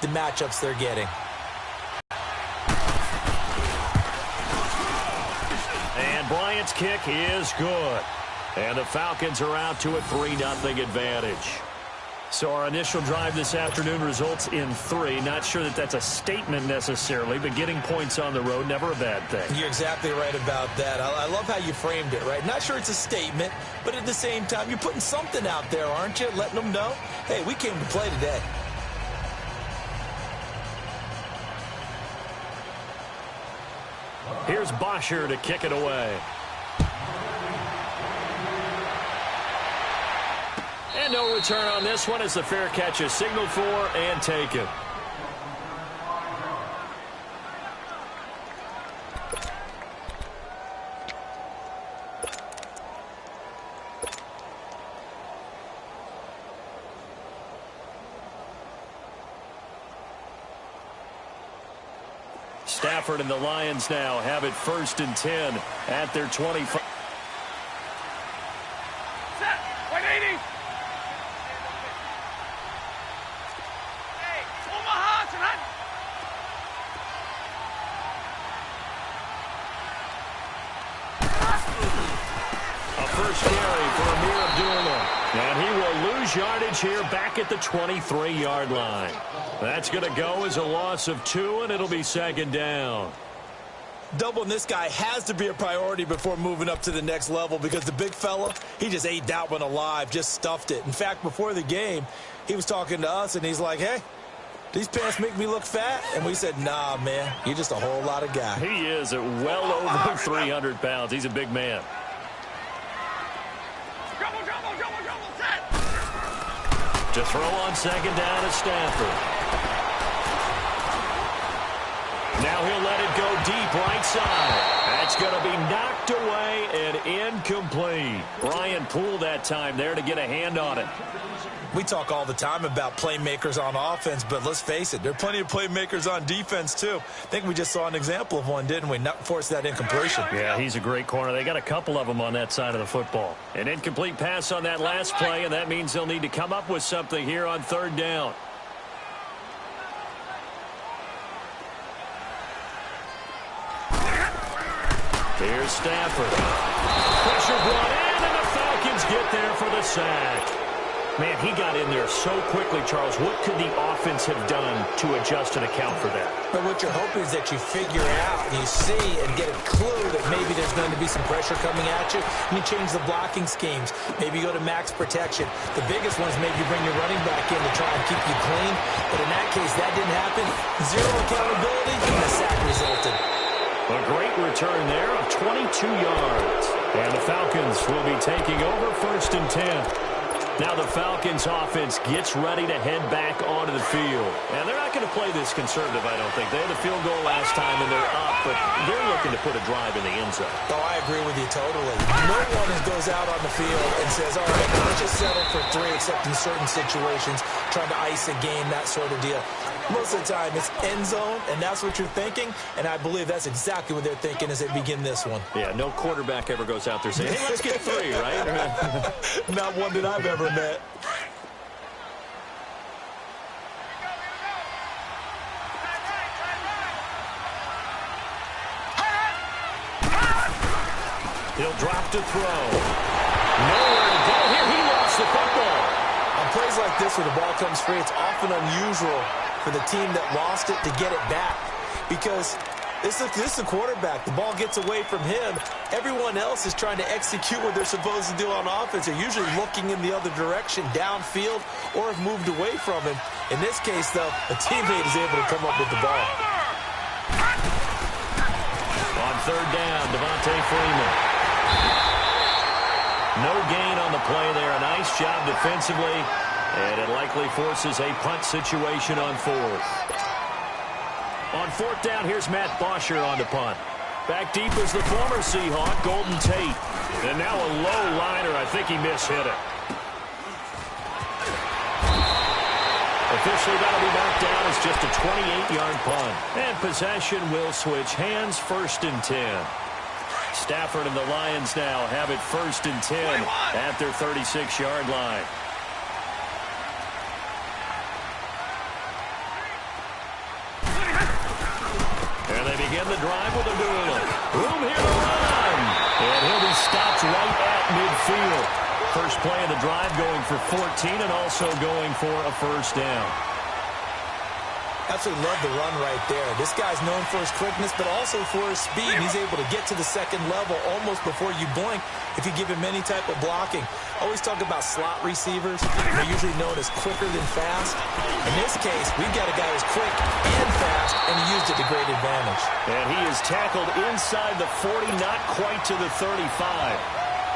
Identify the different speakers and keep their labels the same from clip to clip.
Speaker 1: the matchups they're getting.
Speaker 2: And Bryant's kick is good. And the Falcons are out to a 3-0 advantage. So our initial drive this afternoon results in 3. Not sure that that's a statement necessarily, but getting points on the road, never a bad thing.
Speaker 1: You're exactly right about that. I love how you framed it, right? Not sure it's a statement, but at the same time, you're putting something out there, aren't you? Letting them know, hey, we came to play today.
Speaker 2: Here's Bosher to kick it away. And no return on this one as the fair catch is signaled for and taken. Stafford and the Lions now have it 1st and 10 at their 25. Yardage here back at the 23-yard line. That's going to go as a loss of 2, and it'll be 2nd down.
Speaker 1: Doubling this guy has to be a priority before moving up to the next level because the big fella, he just ate that one alive, just stuffed it. In fact, before the game, he was talking to us, and he's like, hey, these pants make me look fat? And we said, nah, man, you're just a whole lot of guy.
Speaker 2: He is at well over 300 pounds. He's a big man. To throw on 2nd down is Stafford. Now he'll let it go deep right side. That's going to be knocked away and incomplete. Bryant pulled that time there to get a hand on it.
Speaker 1: We talk all the time about playmakers on offense, but let's face it, there are plenty of playmakers on defense, too. I think we just saw an example of one, didn't we? Not force that incompletion.
Speaker 2: Yeah, he's a great corner. They got a couple of them on that side of the football. An incomplete pass on that last play, and that means they'll need to come up with something here on 3rd down. Here's Stafford. Pressure brought in, and the Falcons get there for the sack. Man, he got in there so quickly, Charles. What could the offense have done to adjust and account for that?
Speaker 1: But what you're hoping is that you figure out and you see and get a clue that maybe there's going to be some pressure coming at you, and you change the blocking schemes. Maybe you go to max protection. The biggest one is maybe you bring your running back in to try and keep you clean. But in that case, that didn't happen. Zero accountability, and the sack resulted.
Speaker 2: A great return there of 22 yards. And the Falcons will be taking over 1st and 10. Now the Falcons offense gets ready to head back onto the field. And they're not going to play this conservative, I don't think. They had a field goal last time, and they're up, but they're looking to put a drive in the end zone.
Speaker 1: Oh, I agree with you totally. No one goes out on the field and says, all right, let's just settle for 3, except in certain situations, trying to ice a game, that sort of deal. Most of the time, it's end zone, and that's what you're thinking, and I believe that's exactly what they're thinking as they begin this one.
Speaker 2: Yeah, no quarterback ever goes out there saying, hey, let's get 3, right?
Speaker 1: Not one that I've ever met.
Speaker 2: He'll drop to throw. Nowhere to go here. He lost the football.
Speaker 1: On plays like this where the ball comes free, it's often unusual for the team that lost it to get it back because this is a quarterback. The ball gets away from him. Everyone else is trying to execute what they're supposed to do on offense. They're usually looking in the other direction, downfield, or have moved away from him. In this case, though, a teammate is able to come up with the ball.
Speaker 2: On 3rd down, Devontae Freeman. No gain on the play there. A nice job defensively, and it likely forces a punt situation on 4th. On 4th down, here's Matt Bosher on the punt. Back deep is the former Seahawk, Golden Tate. And now a low liner. I think he mishit it. Officially, that'll be knocked down as just a 28-yard punt. And possession will switch hands, 1st and 10. Stafford and the Lions now have it 1st and 10 at their 36-yard line. And they begin the drive with a duel. Room here to run. And he'll be stopped right at midfield. First play of the drive going for 14 and also going for a first down.
Speaker 1: Absolutely love the run right there. This guy's known for his quickness, but also for his speed. He's able to get to the second level almost before you blink if you give him any type of blocking. I always talk about slot receivers. They're usually known as quicker than fast. In this case, we've got a guy who's quick and fast, and he used it to great advantage.
Speaker 2: And he is tackled inside the 40, not quite to the 35.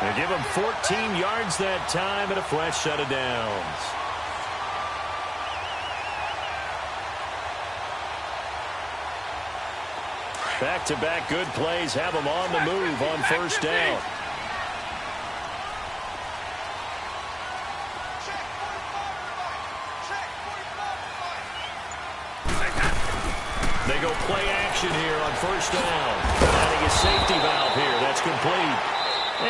Speaker 2: They give him 14 yards that time and a fresh set of downs. Back-to-back good plays have him on the move on first down. They go play action here on first down. Adding a safety valve here. That's complete.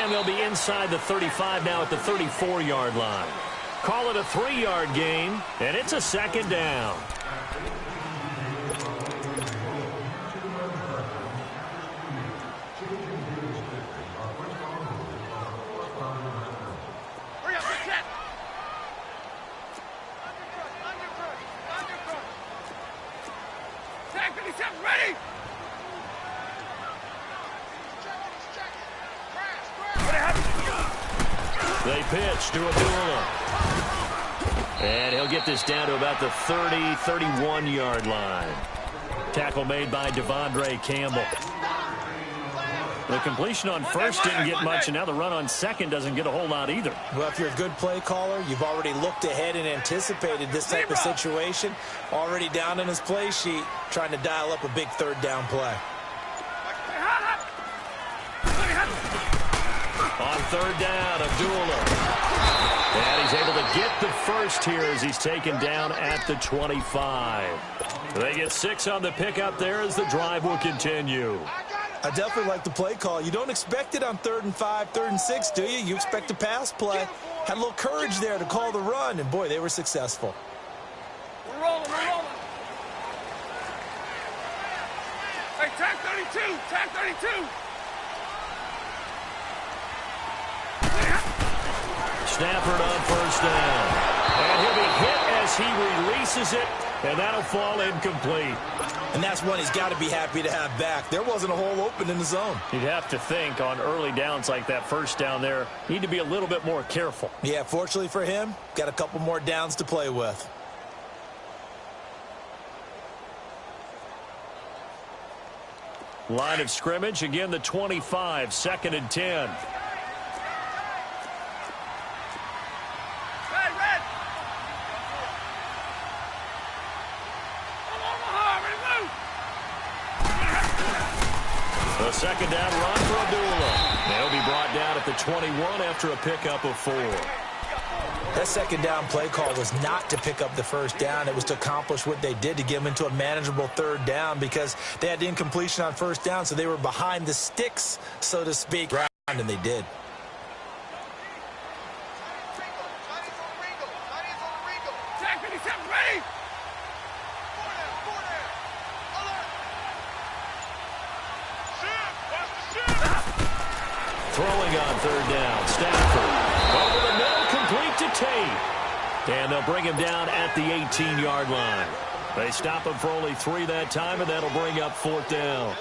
Speaker 2: And they'll be inside the 35 now at the 34-yard line. Call it a 3-yard gain, and it's a second down. They pitch to Abdullah. And he'll get this down to about the 30, 31-yard line. Tackle made by Devondre Campbell. The completion on first didn't get much, and now the run on second doesn't get a whole lot either.
Speaker 1: Well, if you're a good play caller, you've already looked ahead and anticipated this type of situation. Already down in his play sheet, trying to dial up a big third down play.
Speaker 2: On third down, Abdullah. And he's able to get the first here as he's taken down at the 25. They get 6 on the pickup there as the drive will continue.
Speaker 1: I definitely like the play call. You don't expect it on 3rd and 5, 3rd and 6, do you? You expect a pass play. Had a little courage there to call the run, and boy, they were successful.
Speaker 3: We're rolling, we're rolling. Hey, tag 32, tag 32.
Speaker 2: Stafford on first down. And he'll be hit as he releases it, and that'll fall incomplete.
Speaker 1: And that's one he's got to be happy to have back. There wasn't a hole open in the zone.
Speaker 2: You'd have to think on early downs like that first down there, need to be a little bit more careful.
Speaker 1: Yeah, fortunately for him, got a couple more downs to play with.
Speaker 2: Line of scrimmage, again the 25, 2nd and 10. A second down run for Abdullah. They'll be brought down at the 21 after a pickup of 4.
Speaker 1: That second down play call was not to pick up the first down. It was to accomplish what they did, to get them into a manageable 3rd down, because they had incompletion on first down, so they were behind the sticks, so to speak, and they did.
Speaker 2: Throwing on 3rd down, Stafford. Over the middle, complete to Tate. And they'll bring him down at the 18-yard line. They stop him for only 3 that time, and that'll bring up 4th down.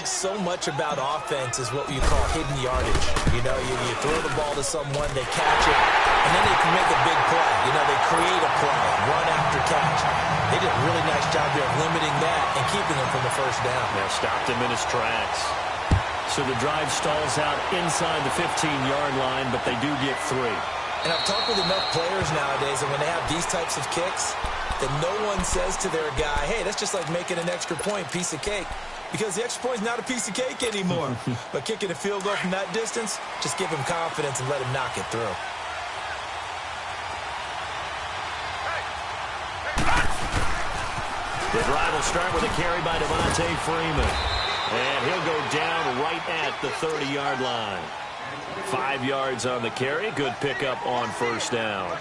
Speaker 1: So much about offense is what you call hidden yardage. You know, you throw the ball to someone, they catch it, and then they can make a big play. You know, they create a play, run after catch. They did a really nice job there of limiting that and keeping him from the first down.
Speaker 2: Yeah, stopped him in his tracks. So the drive stalls out inside the 15-yard line, but they do get 3.
Speaker 1: And I've talked with enough players nowadays, and when they have these types of kicks, that no one says to their guy, hey, that's just like making an extra point, piece of cake. Because the extra point is not a piece of cake anymore. But kicking a field goal from that distance, just give him confidence and let him knock it through.
Speaker 2: The drive will start with a carry by Devontae Freeman. And he'll go down right at the 30-yard line. 5 yards on the carry. Good pickup on first down.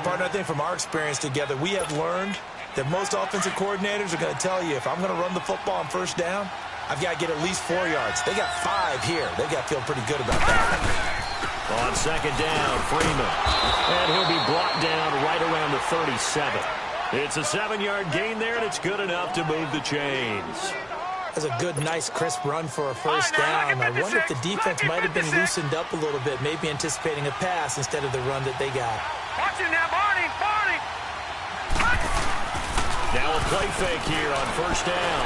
Speaker 1: Partner, I think from our experience together, we have learned that most offensive coordinators are going to tell you, if I'm going to run the football on first down, I've got to get at least 4 yards. They got 5 here. They've got to feel pretty good about that.
Speaker 2: On second down, Freeman. And he'll be brought down right around the 37. It's a 7-yard gain there, and it's good enough to move the chains.
Speaker 1: That's a good, nice, crisp run for a first down. I wonder if the defense might have been loosened up a little bit, maybe anticipating a pass instead of the run that they got.
Speaker 3: Watch it now, Barney.
Speaker 2: Now a play fake here on first down.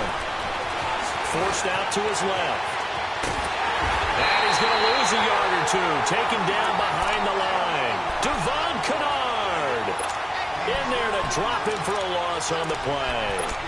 Speaker 2: Forced out to his left. And he's going to lose a yard or two. Taken down behind the line. Devon Kennard in there to drop him for a loss on the play.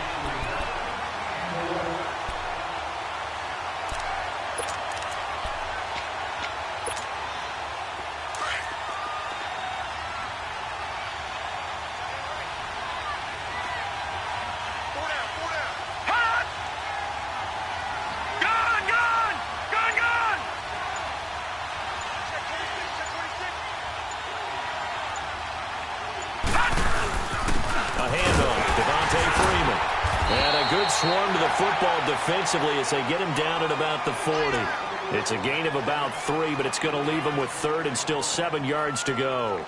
Speaker 2: Swarm to the football defensively as they get him down at about the 40. It's a gain of about 3, but it's going to leave him with 3rd and still 7 yards to go.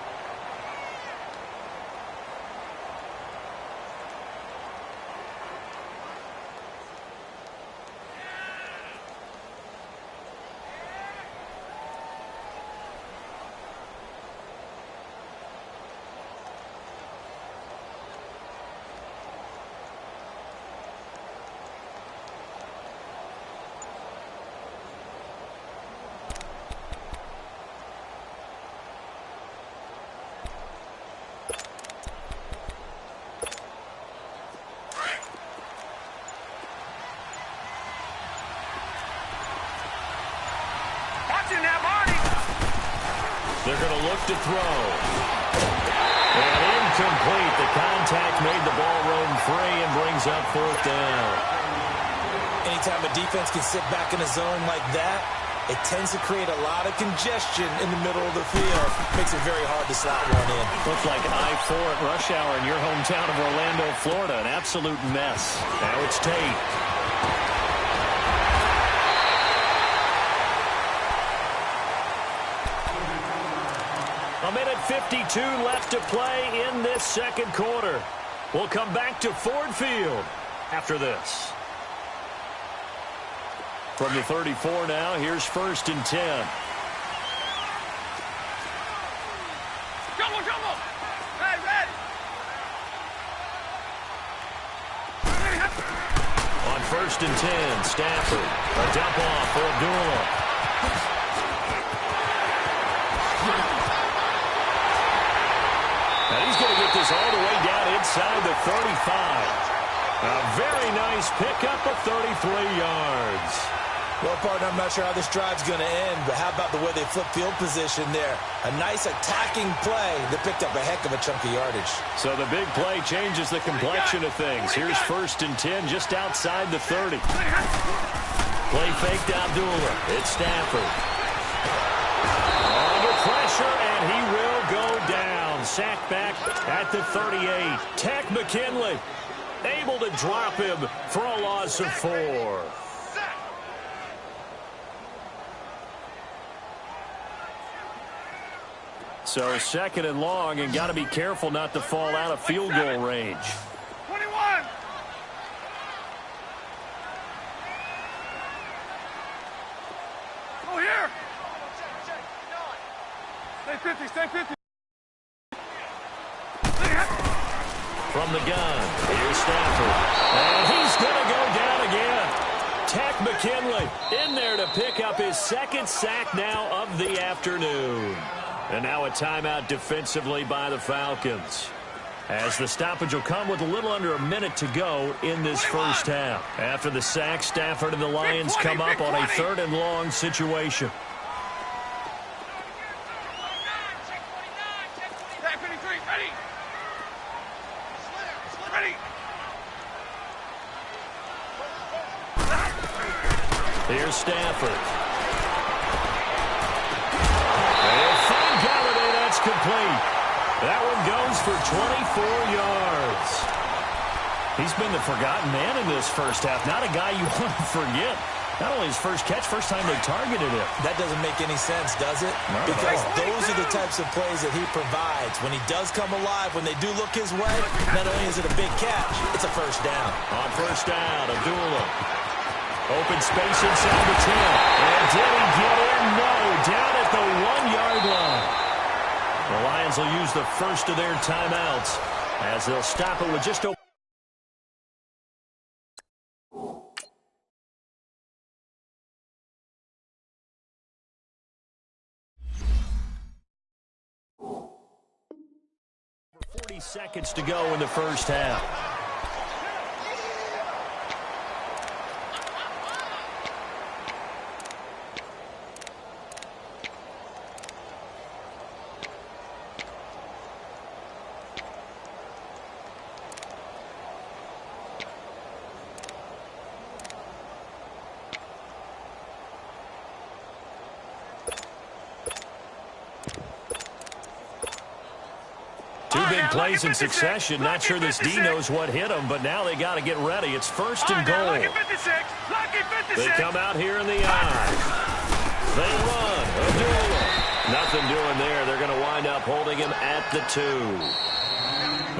Speaker 2: They're going to look to throw. And incomplete. The contact made the ball roam free and brings up 4th down.
Speaker 1: Anytime a defense can sit back in a zone like that, it tends to create a lot of congestion in the middle of the field. Makes it very hard to slot one in.
Speaker 2: Looks like I-4 at rush hour in your hometown of Orlando, Florida. An absolute mess. Now it's Tate. A minute 52 left to play in this second quarter. We'll come back to Ford Field after this. From the 34 now, here's 1st and 10.
Speaker 3: Come on. Hey, ready.
Speaker 2: On 1st and 10, Stafford. A dump off for Abdullah. And he's going to get this all the way down inside the 35. A very nice pickup of 33 yards.
Speaker 1: Well, partner, I'm not sure how this drive's going to end, but how about the way they flip field position there? A nice attacking play that picked up a heck of a chunk of yardage.
Speaker 2: So the big play changes the complexion of things. Here's 1st and 10 just outside the 30. Play fake to Abdullah. It's Stafford. Under pressure, and he will go down. Sacked back at the 38. Tech McKinley able to drop him for a loss of 4. So 2nd and long, and got to be careful not to fall out of field goal range.
Speaker 3: 21. Oh, here. Stay 50.
Speaker 2: From the gun, here's Stafford. And he's going to go down again. Tech McKinley in there to pick up his 2nd sack now of the afternoon. And now a timeout defensively by the Falcons. As the stoppage will come with a little under a minute to go in this first half. After the sack, Stafford and the Lions come up on a 3rd and long situation. Here's Stafford. And Frank Galladay, that's complete. That one goes for 24 yards. He's been the forgotten man in this first half. Not a guy you want to forget. Not only his first catch, first time they targeted him.
Speaker 1: That doesn't make any sense, does it? Because those are the types of plays that he provides. When he does come alive, when they do look his way, not only is it a big catch, it's a first down.
Speaker 2: On first down, Abdullah. Open space inside the 10. And did he get in? No. Down at the 1-yard line. The Lions will use the first of their timeouts as they'll stop it with just over. Seconds to go in the first half. Plays in succession. Not sure this D knows what hit him, but now they got to get ready. It's first and goal. They come out here in the I. They run. Abdullah. Nothing doing there. They're going to wind up holding him at the 2.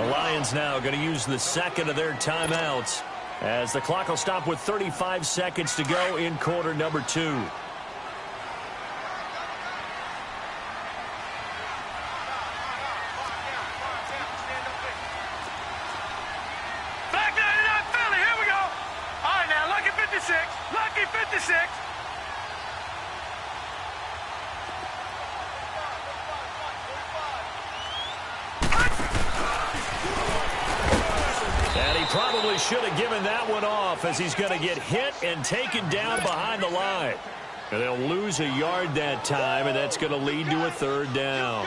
Speaker 2: The Lions now going to use the second of their timeouts as the clock will stop with 35 seconds to go in quarter number 2. Should have given that one off as he's going to get hit and taken down behind the line. And they'll lose a yard that time, and that's going to lead to a third down.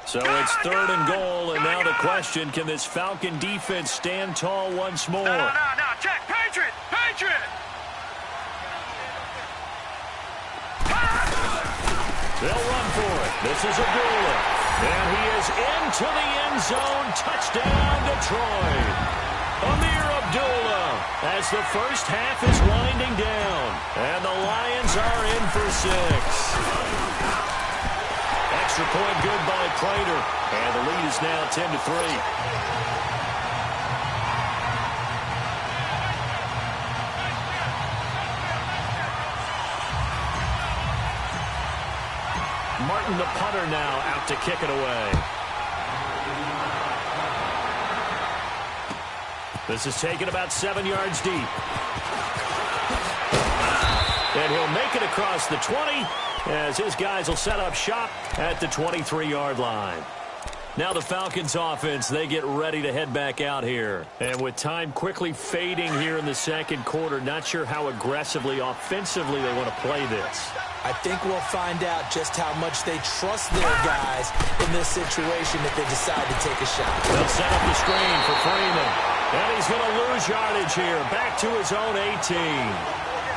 Speaker 2: So it's third and goal, and now the question, can this Falcon defense stand tall once more?
Speaker 3: No. Check. Patriot.
Speaker 2: They'll run for it. This is Abdullah. And he is into the end zone. Touchdown, Detroit. Amir Abdullah as the first half is winding down. And the Lions are in for 6. Extra point good by Prater. And the lead is now 10-3. Martin, the punter, now out to kick it away. This is taken about 7 yards deep. And he'll make it across the 20 as his guys will set up shop at the 23-yard line. Now the Falcons offense, they get ready to head back out here. And with time quickly fading here in the second quarter, not sure how aggressively, offensively they want to play this.
Speaker 1: I think we'll find out just how much they trust their guys in this situation if they decide to take a shot.
Speaker 2: They'll set up the screen for Freeman. And he's going to lose yardage here, back to his own 18.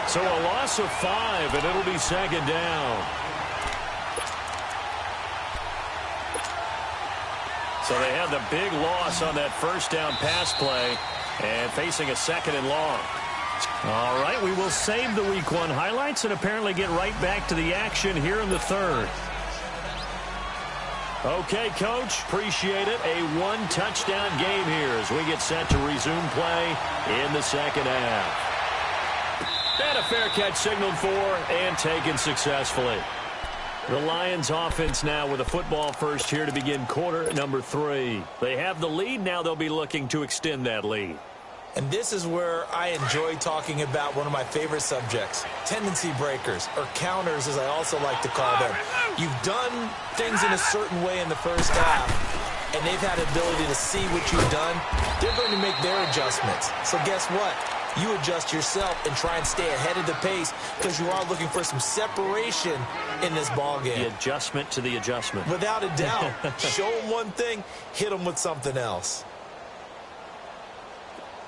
Speaker 2: So a loss of 5, and it'll be second down. So they had the big loss on that first down pass play and facing a second and long. All right, we will save the Week 1 highlights and apparently get right back to the action here in the third. Okay, Coach, appreciate it. A one-touchdown game here as we get set to resume play in the second half. And a fair catch signaled for and taken successfully. The Lions offense now with a football first here to begin quarter number 3. They have the lead. Now they'll be looking to extend that lead.
Speaker 1: And this is where I enjoy talking about one of my favorite subjects, tendency breakers, or counters as I also like to call them. You've done things in a certain way in the first half, and they've had the ability to see what you've done. They're going to make their adjustments. So guess what? You adjust yourself and try and stay ahead of the pace because you are looking for some separation in this ball game.
Speaker 2: The adjustment to the adjustment.
Speaker 1: Without a doubt. Show them one thing, hit them with something else.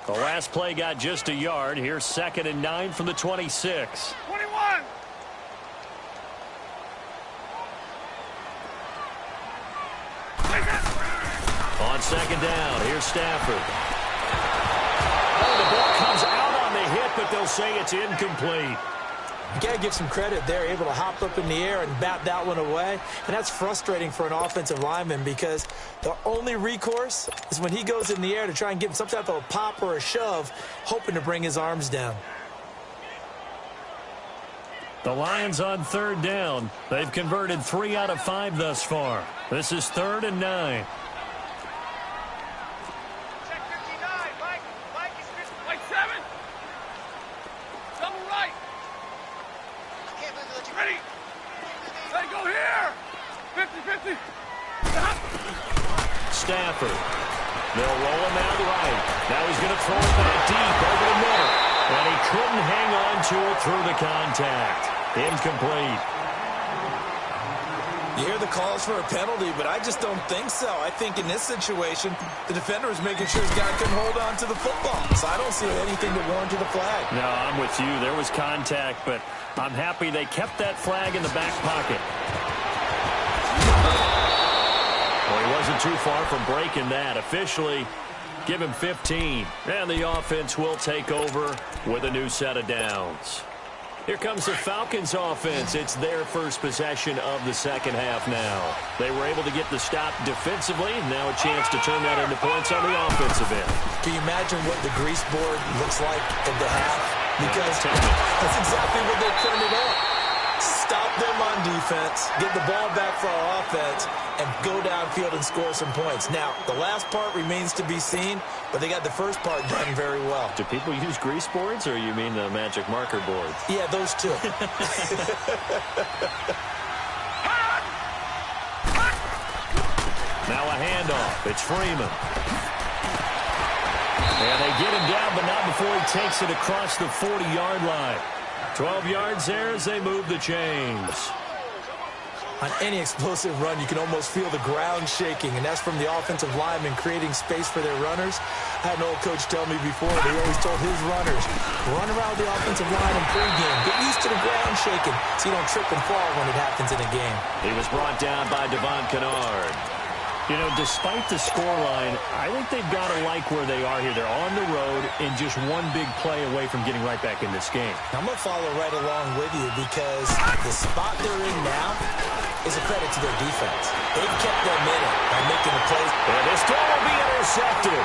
Speaker 2: The last play got just a yard. Here's 2nd and 9 from the 26.
Speaker 3: 21.
Speaker 2: On second down, here's Stafford. Oh, the ball comes out on the hit, but they'll say it's incomplete.
Speaker 1: You got to give some credit there, able to hop up in the air and bat that one away. And that's frustrating for an offensive lineman because the only recourse is when he goes in the air to try and get some type of a pop or a shove, hoping to bring his arms down.
Speaker 2: The Lions on third down. They've converted 3 out of 5 thus far. This is 3rd and 9.
Speaker 3: Check 59. Mike is 7. Double right. Ready. Let go here. 50-50.
Speaker 2: Stafford. They'll roll him out right. Now he's going to throw it back deep over the middle. And he couldn't hang on to it through the contact. Incomplete.
Speaker 1: You hear the calls for a penalty, but I just don't think so. I think in this situation, the defender is making sure his guy couldn't hold on to the football. So I don't see anything that warranted a flag.
Speaker 2: No, I'm with you. There was contact, but I'm happy they kept that flag in the back pocket. Well, he wasn't too far from breaking that. Officially, give him 15. And the offense will take over with a new set of downs. Here comes the Falcons offense. It's their first possession of the second half now. They were able to get the stop defensively. Now a chance to turn that into points on the offensive end.
Speaker 1: Can you imagine what the grease board looks like at the half? Because that's exactly what they printed on. Stop them on defense, get the ball back for our offense, and go downfield and score some points. Now, the last part remains to be seen, but they got the first part done very well.
Speaker 2: Do people use grease boards, or you mean the magic marker board?
Speaker 1: Yeah, those two.
Speaker 2: Now a handoff. It's Freeman. And they get him down, but not before he takes it across the 40-yard line. 12 yards there as they move the chains.
Speaker 1: On any explosive run, you can almost feel the ground shaking, and that's from the offensive linemen creating space for their runners. I had an old coach tell me before, he always told his runners, run around the offensive line in pregame. Get used to the ground shaking so you don't trip and fall when it happens in a game.
Speaker 2: He was brought down by Devon Kennard. You know, despite the scoreline, I think they've got to like where they are here. They're on the road and just one big play away from getting right back in this game.
Speaker 1: I'm going to follow right along with you because the spot they're in now is a credit to their defense. They've kept their minute by making the plays.
Speaker 2: And this throw will be intercepted.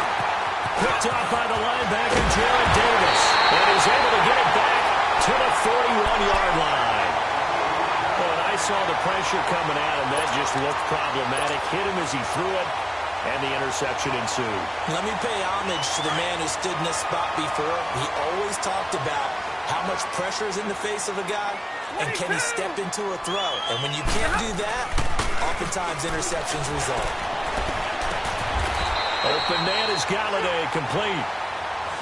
Speaker 2: Picked off by the linebacker, Jared Davis. And he's able to get it back to the 41-yard line. I saw the pressure coming at him. That just looked problematic. Hit him as he threw it, and the interception ensued.
Speaker 1: Let me pay homage to the man who stood in this spot before. He always talked about how much pressure is in the face of a guy, and can he step into a throw. And when you can't do that, oftentimes interceptions result.
Speaker 2: Open man is Galladay, complete.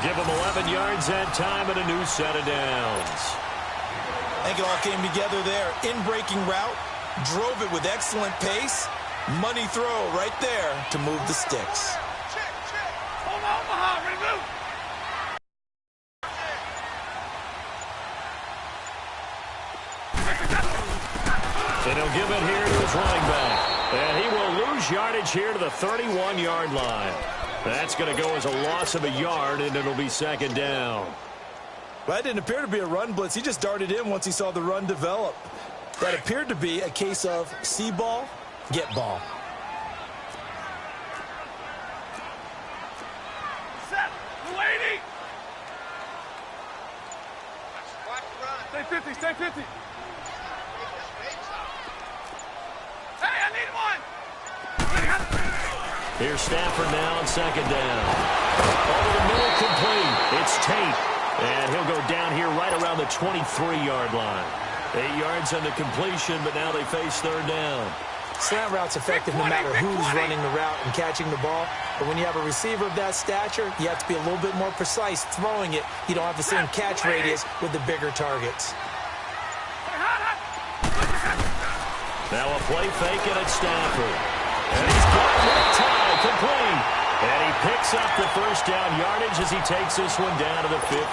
Speaker 2: Give him 11 yards that time and a new set of downs.
Speaker 1: I think it all came together there. In-breaking route, drove it with excellent pace. Money throw right there to move the sticks.
Speaker 3: Check. Hold on, Omaha. Ready, move.
Speaker 2: And he'll give it here to his running back. And he will lose yardage here to the 31-yard line. That's going to go as a loss of a yard, and it'll be second down.
Speaker 1: Well, that didn't appear to be a run blitz. He just darted in once he saw the run develop. That appeared to be a case of see ball, get ball.
Speaker 3: Set. 280. Stay 50. Stay 50. Hey, I need one.
Speaker 2: Here's Stafford now on second down. Over the middle, complete. It's Tate. And he'll go down here right around the 23-yard line. 8 yards on the completion, but now they face third down.
Speaker 1: Slant route's effective no matter who's running the route and catching the ball. But when you have a receiver of that stature, you have to be a little bit more precise throwing it. You don't have the same catch radius with the bigger targets.
Speaker 2: Now a play fake it at Stafford. And he's got one tie, complete. And he picks up the first down yardage as he takes this one down to the 15.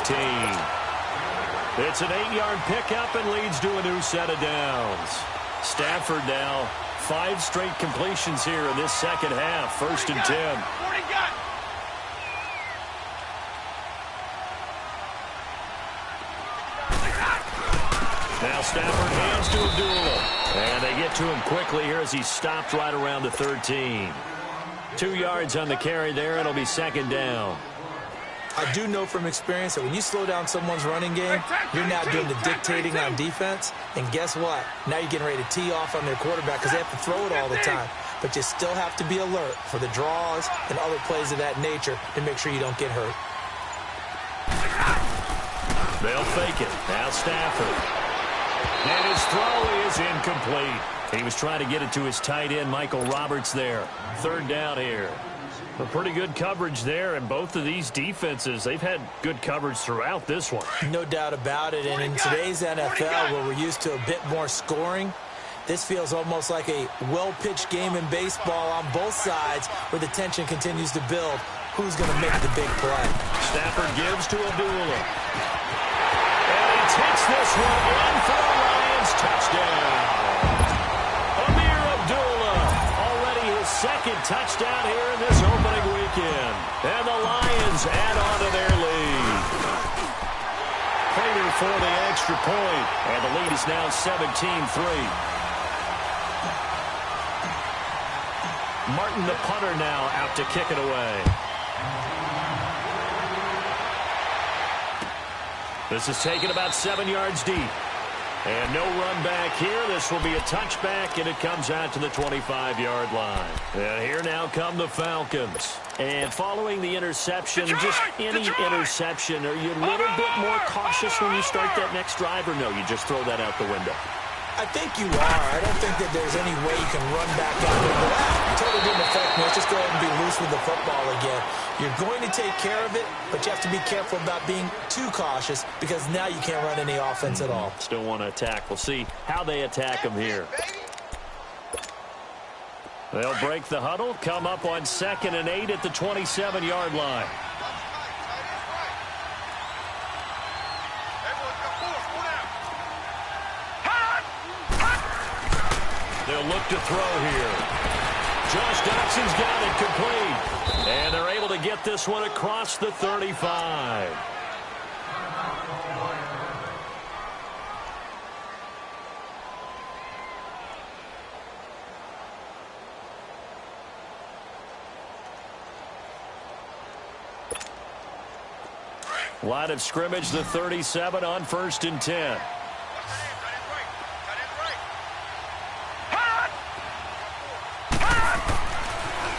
Speaker 2: It's an 8-yard pickup and leads to a new set of downs. Stafford now 5 straight completions here in this second half. 1st and 10. Now Stafford hands to Abdullah. And they get to him quickly here as he stopped right around the 13. 2 yards on the carry there. It'll be 2nd down.
Speaker 1: I do know from experience that when you slow down someone's running game, you're now doing the dictating on defense. And guess what? Now you're getting ready to tee off on their quarterback because they have to throw it all the time. But you still have to be alert for the draws and other plays of that nature to make sure you don't get hurt.
Speaker 2: They'll fake it. Now Stafford. And his throw is incomplete. He was trying to get it to his tight end, Michael Roberts there. 3rd down here. A pretty good coverage there, and both of these defenses, they've had good coverage throughout this one.
Speaker 1: No doubt about it, and in today's NFL, where we're used to a bit more scoring, this feels almost like a well-pitched game in baseball on both sides where the tension continues to build. Who's going to make the big play?
Speaker 2: Stafford gives to Abdullah. And he takes this one in for a Lions touchdown. Second touchdown here in this opening weekend. And the Lions add on to their lead. Prater for the extra point. And the lead is now 17-3. Martin, the punter, now out to kick it away. This is taken about 7 yards deep. And no run back here. This will be a touchback, and it comes out to the 25-yard line. And here now come the Falcons. And following the interception, just any interception, are you a little bit more cautious when you start that next drive, or no, you just throw that out the window?
Speaker 1: I think you are. I don't think that there's any way you can run back out there. But it totally didn't affect me. Let's just go ahead and be loose with the football again. You're going to take care of it, but you have to be careful about being too cautious because now you can't run any offense at all.
Speaker 2: Still want to attack. We'll see how they attack them here. They'll break the huddle, come up on 2nd and 8 at the 27-yard line. They'll look to throw here. Josh Dotson's got it complete. And they're able to get this one across the 35. Line of scrimmage, the 37 on 1st and 10.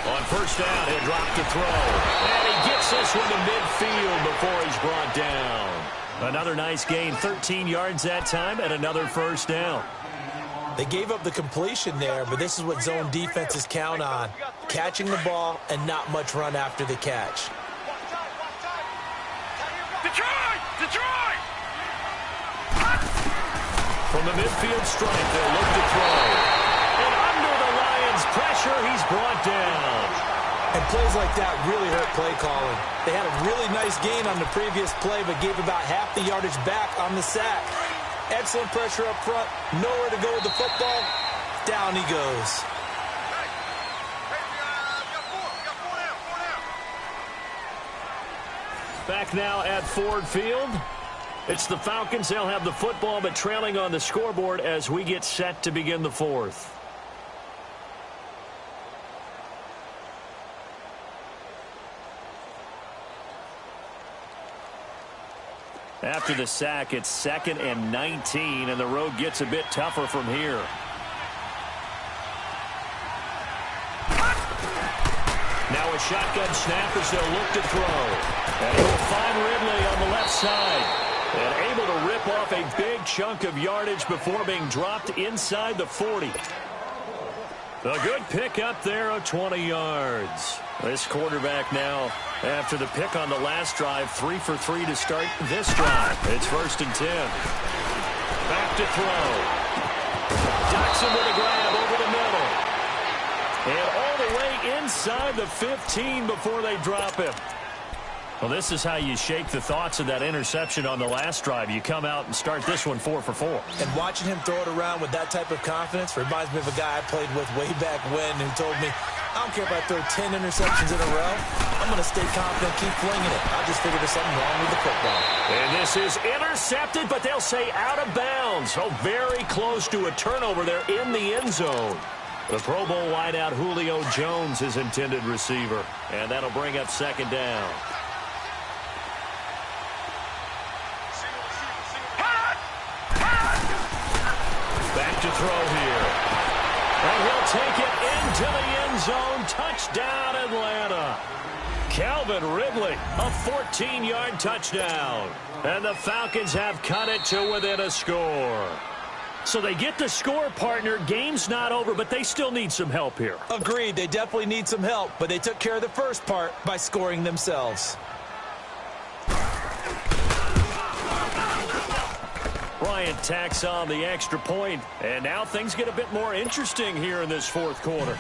Speaker 2: On 1st down, he'll drop to throw. And he gets this one to midfield before he's brought down. Another nice gain, 13 yards that time, and another 1st down.
Speaker 1: They gave up the completion there, but this is what zone defenses count on. Catching the ball and not much run after the catch.
Speaker 3: Detroit!
Speaker 2: From the midfield stripe, they'll look to throw. And under the Lions' pressure, he's brought down.
Speaker 1: And plays like that really hurt play calling. They had a really nice gain on the previous play, but gave about half the yardage back on the sack. Excellent pressure up front. Nowhere to go with the football. Down he goes.
Speaker 2: Back now at Ford Field. It's the Falcons. They'll have the football, but trailing on the scoreboard as we get set to begin the 4th. After the sack, it's 2nd and 19, and the road gets a bit tougher from here. Now a shotgun snap as they'll look to throw. And he'll find Ridley on the left side. And able to rip off a big chunk of yardage before being dropped inside the 40. A good pick up there of 20 yards. This quarterback now, after the pick on the last drive, 3 for 3 to start this drive. It's 1st and 10. Back to throw. Dotson with a grab over the middle. And all the way inside the 15 before they drop him. Well, this is how you shake the thoughts of that interception on the last drive. You come out and start this one 4 for 4.
Speaker 1: And watching him throw it around with that type of confidence reminds me of a guy I played with way back when who told me, I don't care if I throw 10 interceptions in a row. I'm going to stay confident, keep flinging it. I just figured there's something wrong with the football.
Speaker 2: And this is intercepted, but they'll say out of bounds. Oh, very close to a turnover there in the end zone. The Pro Bowl wideout Julio Jones is intended receiver. And that'll bring up second down. Back to throw here. And he'll take it into the end zone. Touchdown, Atlanta. Calvin Ridley, a 14-yard touchdown. And the Falcons have cut it to within a score. So they get the score, partner. Game's not over, but they still need some help here.
Speaker 1: Agreed. They definitely need some help, but they took care of the first part by scoring themselves.
Speaker 2: Bryant tacks on the extra point, and now things get a bit more interesting here in this fourth quarter.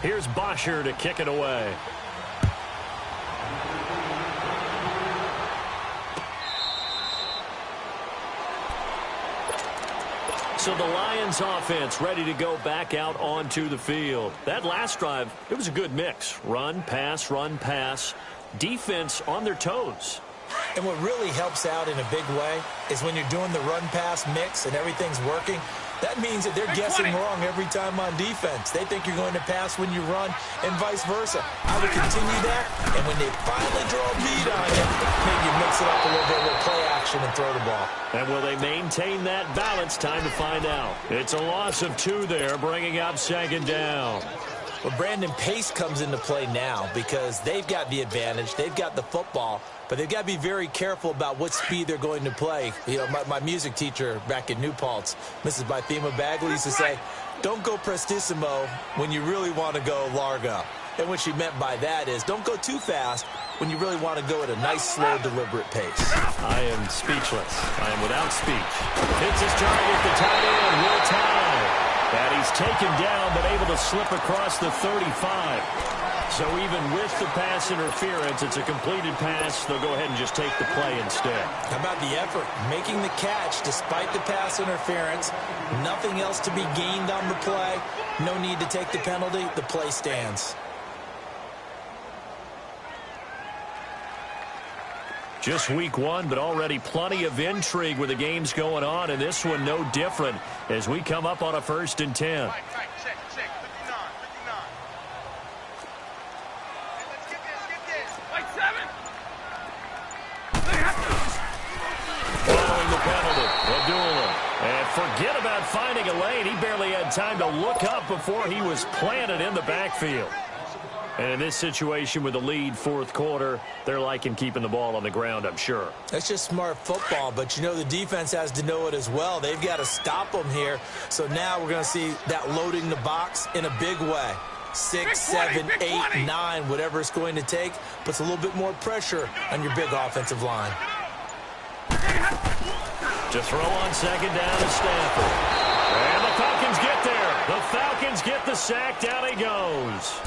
Speaker 2: Here's Bosher to kick it away. So the Lions offense ready to go back out onto the field. That last drive, it was a good mix. Run, pass, defense on their toes.
Speaker 1: And what really helps out in a big way is when you're doing the run-pass mix and everything's working, that means that they're guessing wrong every time on defense. They think you're going to pass when you run and vice versa. I would continue that, and when they finally draw a bead on you, maybe you mix it up a little bit with play action and throw the ball.
Speaker 2: And will they maintain that balance? Time to find out. It's a loss of 2 there, bringing up second down.
Speaker 1: Well, Brandon, pace comes into play now because they've got the advantage. They've got the football, but they've got to be very careful about what speed they're going to play. You know, my music teacher back in New Paltz, Mrs. Bythema Bagley, used to say, don't go prestissimo when you really want to go largo. And what she meant by that is don't go too fast when you really want to go at a nice, slow, deliberate pace.
Speaker 2: I am speechless. I am without speech. Hits his target, the tight end, will tie. And he's taken down, but able to slip across the 35. So even with the pass interference, it's a completed pass. They'll go ahead and just take the play instead.
Speaker 1: How about the effort? Making the catch despite the pass interference. Nothing else to be gained on the play. No need to take the penalty. The play stands.
Speaker 2: Just week 1, but already plenty of intrigue with the games going on, and this one no different as we come up on a 1st and 10.
Speaker 3: Check, 59. Let's get this. Like 7.
Speaker 2: Following the penalty, Abdullah. And forget about finding a lane. He barely had time to look up before he was planted in the backfield. And in this situation with the lead 4th quarter, they're liking keeping the ball on the ground, I'm sure.
Speaker 1: That's just smart football, but you know the defense has to know it as well. They've got to stop them here. So now we're going to see that loading the box in a big way. 6, 7, 8, 9, whatever it's going to take, puts a little bit more pressure on your big offensive line.
Speaker 2: To throw on second down to Stafford. And the Falcons get there. The Falcons get the sack. Down he goes.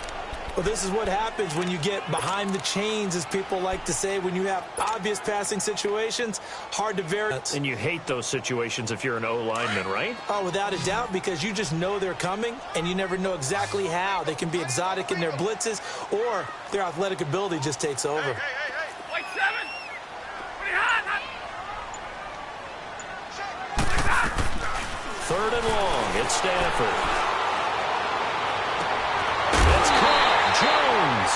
Speaker 1: Well, this is what happens when you get behind the chains, as people like to say, when you have obvious passing situations, hard to vary.
Speaker 2: And you hate those situations if you're an O-lineman, right?
Speaker 1: Oh, without a doubt, because you just know they're coming, and you never know exactly how. They can be exotic in their blitzes, or their athletic ability just takes over.
Speaker 3: Hey. Like 7. Pretty hot.
Speaker 2: 3rd and long. It's Stafford. It's caught. Jones.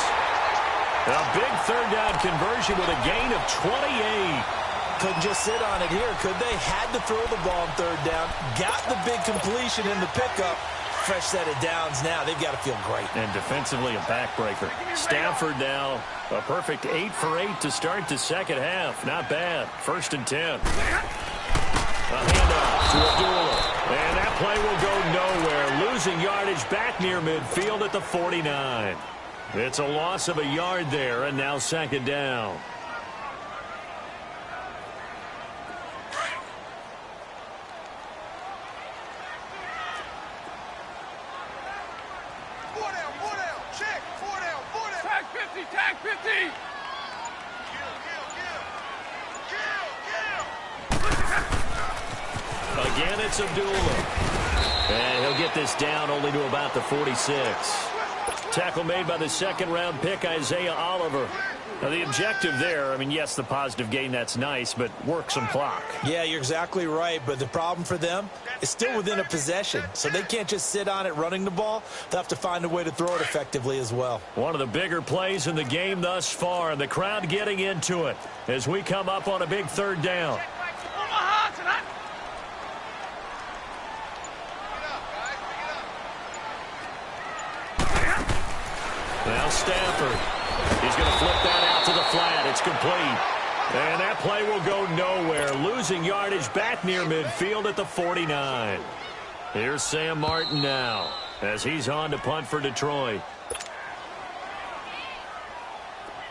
Speaker 2: A big 3rd down conversion with a gain of 28.
Speaker 1: Couldn't just sit on it here, could they? Had to throw the ball on 3rd down. Got the big completion in the pickup. Fresh set of downs now. They've got to feel great.
Speaker 2: And defensively a backbreaker. Stafford now a perfect 8 for 8 to start the second half. Not bad. 1st and 10. A handoff to Abdullah. And that play will go nowhere. Losing yardage back near midfield at the 49. It's a loss of a yard there, and now second down.
Speaker 3: Tag 50!
Speaker 2: Again, it's Abdullah. And he'll get this down only to about the 46. Tackle made by the second-round pick, Isaiah Oliver. Now, the objective there, I mean, yes, the positive gain, that's nice, but work some clock.
Speaker 1: Yeah, you're exactly right, but the problem for them is still within a possession, so they can't just sit on it running the ball. They'll have to find a way to throw it effectively as well.
Speaker 2: One of the bigger plays in the game thus far, and the crowd getting into it as we come up on a big third down. Now Stafford. He's going to flip that out to the flat. It's complete. And that play will go nowhere. Losing yardage back near midfield at the 49. Here's Sam Martin now as he's on to punt for Detroit.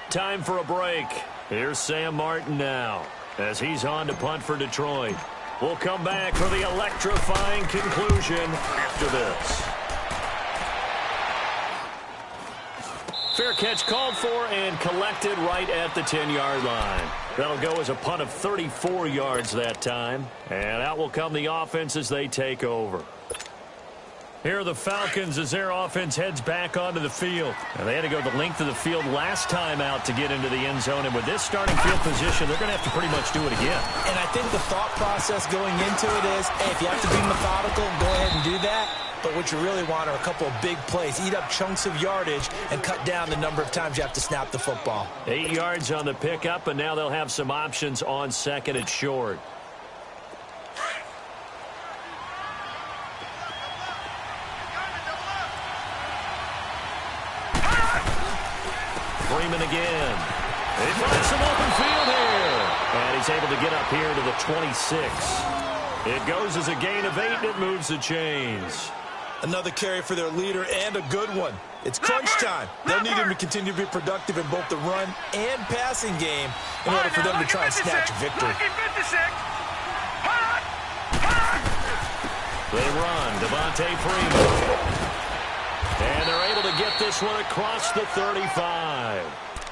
Speaker 2: Time for a break. Here's Sam Martin now as he's on to punt for Detroit. We'll come back for the electrifying conclusion after this. Fair catch called for and collected right at the 10-yard line. That'll go as a punt of 34 yards that time. And out will come the offense as they take over. Here are the Falcons as their offense heads back onto the field. And they had to go the length of the field last time out to get into the end zone. And with this starting field position, they're going to have to pretty much do it again.
Speaker 1: And I think the thought process going into it is, hey, if you have to be methodical, go ahead and do that. But what you really want are a couple of big plays. Eat up chunks of yardage and cut down the number of times you have to snap the football.
Speaker 2: 8 yards on the pickup, and now they'll have some options on second and short. Freeman again. He finds some open field here. And he's able to get up here to the 26. It goes as a gain of 8, and it moves the chains.
Speaker 1: Another carry for their leader and a good one. It's crunch time. They'll need him to continue to be productive in both the run and passing game in order for them to try and snatch victory.
Speaker 2: They run. Devontae Freeman. And they're able to get this one across the 35.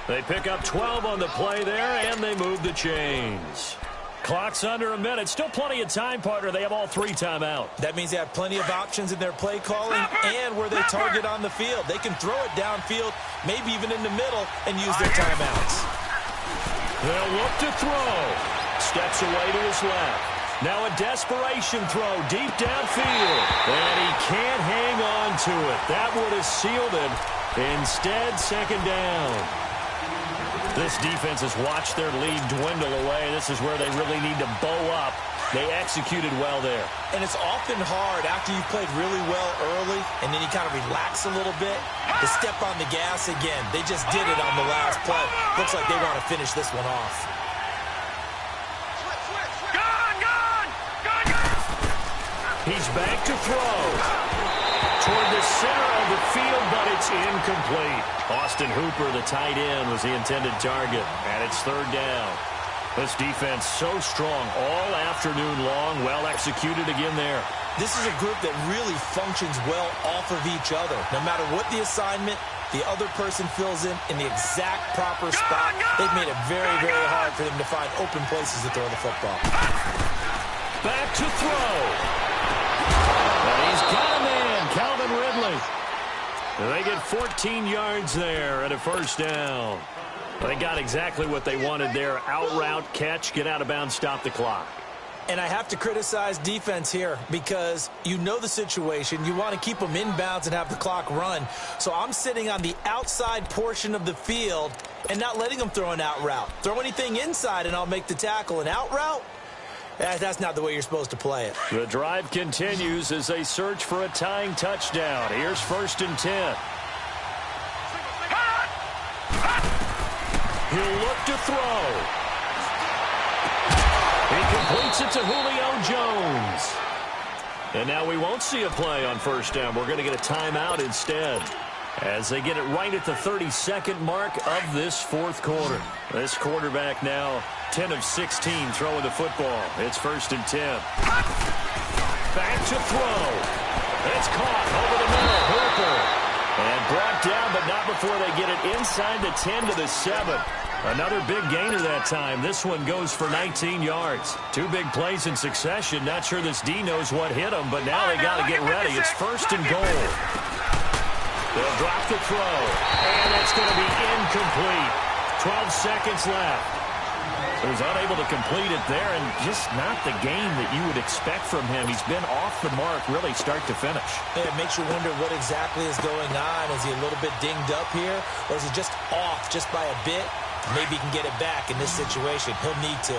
Speaker 2: They pick up 12 on the play there, and they move the chains. Clock's under a minute. Still plenty of time, partner. They have all 3 timeouts.
Speaker 1: That means they have plenty of options in their play calling and where they target on the field. They can throw it downfield, maybe even in the middle, and use their timeouts.
Speaker 2: They'll look to throw. Steps away to his left. Now a desperation throw deep downfield. And he can't hang on to it. That would have sealed it. Instead, second down. This defense has watched their lead dwindle away. This is where they really need to bow up. They executed well there.
Speaker 1: And it's often hard after you've played really well early and then you kind of relax a little bit to step on the gas again. They just did it on the last play. Looks like they want to finish this one off.
Speaker 2: He's back to throw. Toward the center of the field, but it's incomplete. Austin Hooper, the tight end, was the intended target, and it's third down. This defense so strong all afternoon long, well executed again there.
Speaker 1: This is a group that really functions well off of each other. No matter what the assignment, the other person fills in the exact proper spot. They've made it very, very hard for them to find open places to throw the football.
Speaker 2: Back to throw. And he's got a man, Calvin Ridley. And they get 14 yards there at a first down. They got exactly what they wanted there. Out route, catch, get out of bounds, stop the clock.
Speaker 1: And I have to criticize defense here because you know the situation. You want to keep them inbounds and have the clock run. So I'm sitting on the outside portion of the field and not letting them throw an out route. Throw anything inside and I'll make the tackle. An out route? That's not the way you're supposed to play it.
Speaker 2: The drive continues as they search for a tying touchdown. Here's 1st and 10. He'll look to throw. He completes it to Julio Jones. And now we won't see a play on first down. We're going to get a timeout instead, as they get it right at the 32nd mark of this fourth quarter. This quarterback now 10 of 16 throwing the football. It's 1st and 10. Back to throw. It's caught over the middle. Hooper. And brought down, but not before they get it inside the 10 to the 7. Another big gainer that time. This one goes for 19 yards. 2 big plays in succession. Not sure this D knows what hit them, but now they got to get ready. It's 1st and goal. They'll drop the throw, and that's going to be incomplete. 12 seconds left. So he's unable to complete it there, and just not the game that you would expect from him. He's been off the mark really start to finish.
Speaker 1: Yeah, it makes you wonder what exactly is going on. Is he a little bit dinged up here, or is he just off just by a bit? Maybe he can get it back in this situation. He'll need to.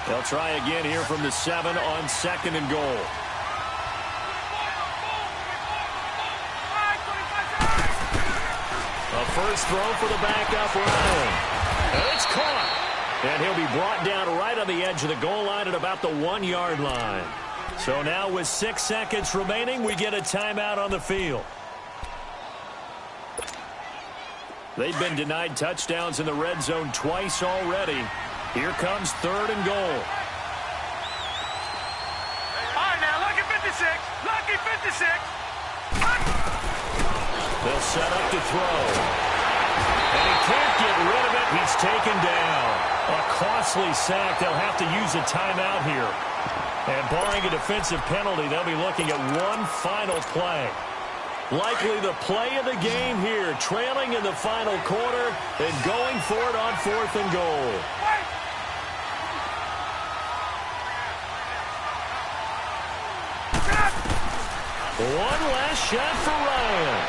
Speaker 2: They'll try again here from the 7 on 2nd and goal. A first throw for the backup Ryan. And it's caught. And he'll be brought down right on the edge of the goal line at about the 1-yard line. So now with 6 seconds remaining, we get a timeout on the field. They've been denied touchdowns in the red zone twice already. Here comes 3rd and goal.
Speaker 3: All right, now, lucky 56. Lucky 56.
Speaker 2: They'll set up to throw. And he can't get rid of it. He's taken down. A costly sack. They'll have to use a timeout here. And barring a defensive penalty, they'll be looking at one final play. Likely the play of the game here, trailing in the final quarter and going for it on 4th and goal. One last shot for Ryan.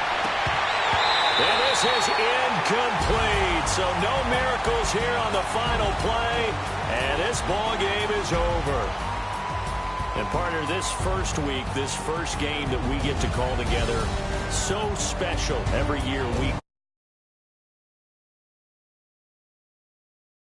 Speaker 2: And this is incomplete. So no miracles here on the final play. And this ball game is over. And partner, this first week, this first game that we get to call together, so special every year we